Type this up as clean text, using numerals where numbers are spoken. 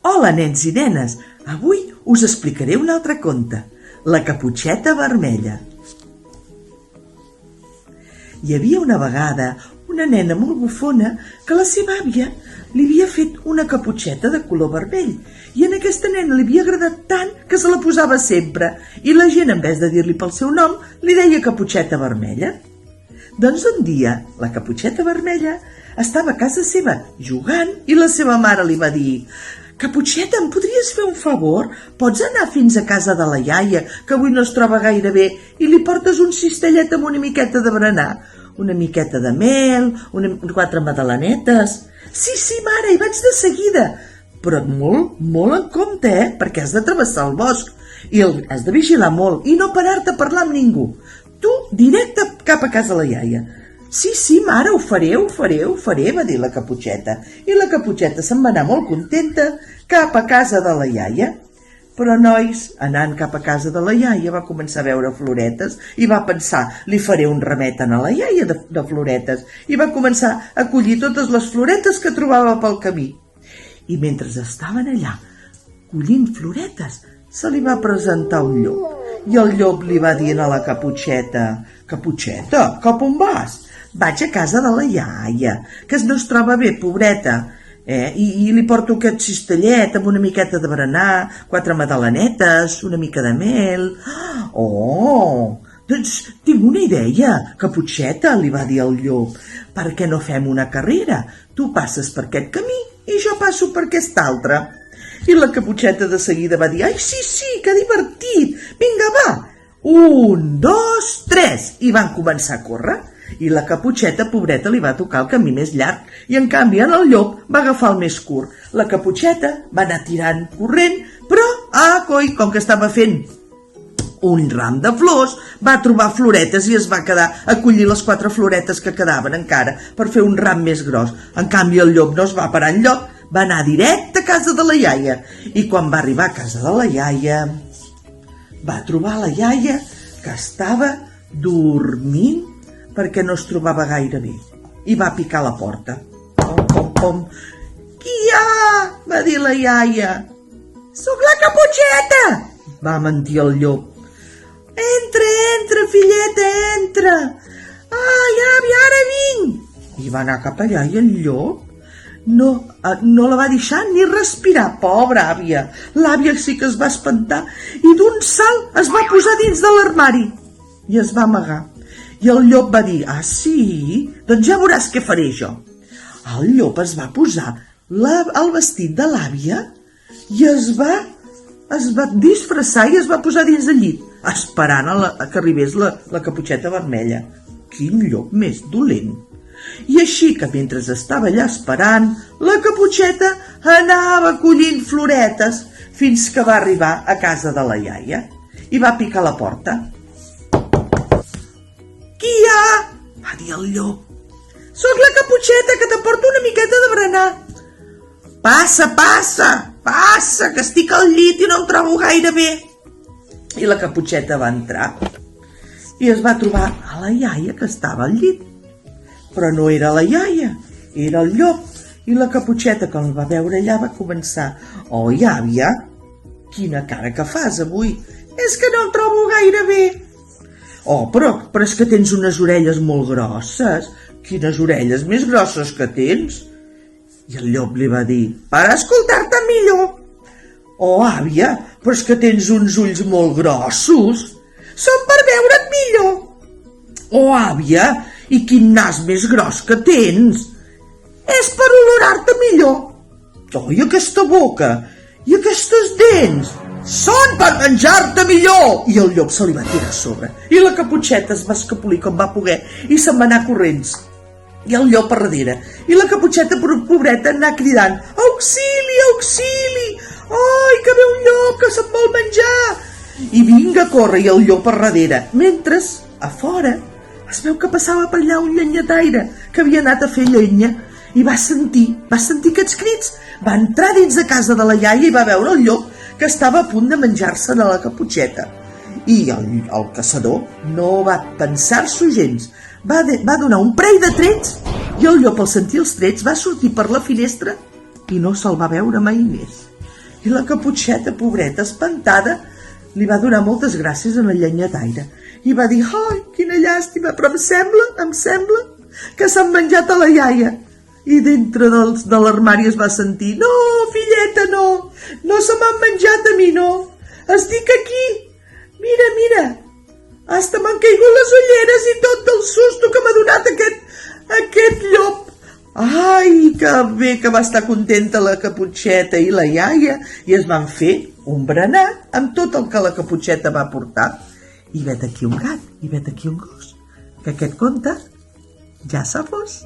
Hola, nens i nenes! Avui us explicaré un altre conte, La caputxeta vermella. Hi havia una vegada una nena molt bufona que la seva àvia li havia fet una caputxeta de color vermell i a aquesta nena li havia agradat tant que se la posava sempre i la gent, en vez de dir-li pel seu nom, li deia caputxeta vermella. Doncs un dia la caputxeta vermella estava a casa seva jugant i la seva mare li va dir: «Caputxeta, em podries fer un favor? Pots anar fins a casa de la iaia, que avui no es troba gaire bé, i li portes un cistellet amb una miqueta de berenar, una miqueta de mel, 4 magdalenetes...» «Sí, mare, hi vaig de seguida, però molt en compte, perquè has de travessar el bosc i has de vigilar molt i no parar-te a parlar amb ningú. Tu, directe cap a casa la iaia.» «Sí, mare, ho faré», va dir la caputxeta. I la caputxeta se'n va anar molt contenta cap a casa de la iaia. Però, nois, anant cap a casa de la iaia va començar a veure floretes i va pensar: «Li faré un remet a la iaia de floretes», i va començar a collir totes les floretes que trobava pel camí. I mentre estaven allà collint floretes, se li va presentar un llop. I el llop li va dir a la caputxeta: «Caputxeta, cap on vas?» «Vaig a casa de la iaia, que no es troba bé, pobreta, i li porto aquest cistellet amb una miqueta de berenar, 4 magdalenetes, una mica de mel...» «Oh, doncs tinc una idea, caputxeta», li va dir el llop. «Per què no fem una carrera? Tu passes per aquest camí i jo passo per aquest altre.» I la caputxeta de seguida va dir: «Ai, sí, que divertit! Vinga, va! 1, 2, 3!» I van començar a córrer. I la caputxeta, pobreta, li va tocar el camí més llarg i, en canvi, el llop va agafar el més curt. La caputxeta va anar tirant, corrent, però, coi, com que estava fent un ram de flors, va trobar floretes i es va quedar a collir les 4 floretes que quedaven encara per fer un ram més gros. En canvi, el llop no es va parar enlloc, va anar directe a casa de la iaia. I quan va arribar a casa de la iaia, va trobar la iaia que estava dormint perquè no es trobava gaire bé. I va picar a la porta. Pom. «Qui hi ha?», va dir la iaia. «Soc la caputxeta», va mentir el llop. Entra, filleta, entra. «Ai, àvia, ara vinc!» I va anar cap allà i el llop no la va deixar ni respirar, pobra àvia. L'àvia sí que es va espantar i d'un salt es va posar dins de l'armari i es va amagar. I el llop va dir: «Ah, sí? Doncs ja veuràs què faré jo.» El llop es va posar el vestit de l'àvia i es va disfressar i es va posar dins del llit, esperant que arribés la caputxeta vermella. Quin llop més dolent! I així que mentre estava allà esperant, la caputxeta anava collint floretes fins que va arribar a casa de la iaia i va picar a la porta. «Qui hi ha?», va dir el llop. «Soc la caputxeta, que te porto una miqueta de berenar.» Passa, que estic al llit i no em trobo gaire bé.» I la caputxeta va entrar i es va trobar a la iaia que estava al llit. Però no era la iaia, era el llop. I la caputxeta, quan el va veure allà, va començar: «Oi, àvia, quina cara que fas avui? És que no em trobo gaire bé.» «Oh, però és que tens unes orelles molt grosses. Quines orelles més grosses que tens!» I el llop li va dir: «Per escoltar-te millor.» «Oh, àvia, però és que tens uns ulls molt grossos.» «Són per veure't millor.» «Oh, àvia, i quin nas més gros que tens!» «És per olorar-te millor.» «Oh, i aquesta boca? I aquestes dents? Són per menjar-te millor!» I el llop se li va tirar a sobre. I la caputxeta es va escapolir com va poder i se'n va anar corrents. I el llop a darrere. I la caputxeta, pobreta, anar cridant: «Auxili, auxili! Ai, que ve un llop que se'n vol menjar!» I vinga a córrer i el llop a darrere. Mentre, a fora, es veu que passava per allà un llenyataire que havia anat a fer llenya i va sentir aquests crits. Va entrar dins de casa de la iaia i va veure el llop que estava a punt de menjar-se a la caputxeta. I el caçador no va pensar-s'ho gens. Va donar un parell de trets i el llop, al sentir els trets, va sortir per la finestra i no se'l va veure mai més. I la Caputxeta, pobreta, espantada, li va donar moltes gràcies a la llenyataire i va dir: ai, quina llàstima, però em sembla que s'han menjat a la iaia. I dintre de l'armari es va sentir: no, filleta, no se m'han menjat a mi, no, estic aquí, mira, hasta m'han caigut les ulleres i tot del susto que m'ha donat aquest llop. Ai, que bé que va estar contenta la Caputxeta i la iaia, i es van fer un berenar amb tot el que la Caputxeta va portar. I vet aquí un gat, i vet aquí un gos, que aquest conte ja s'ha fos.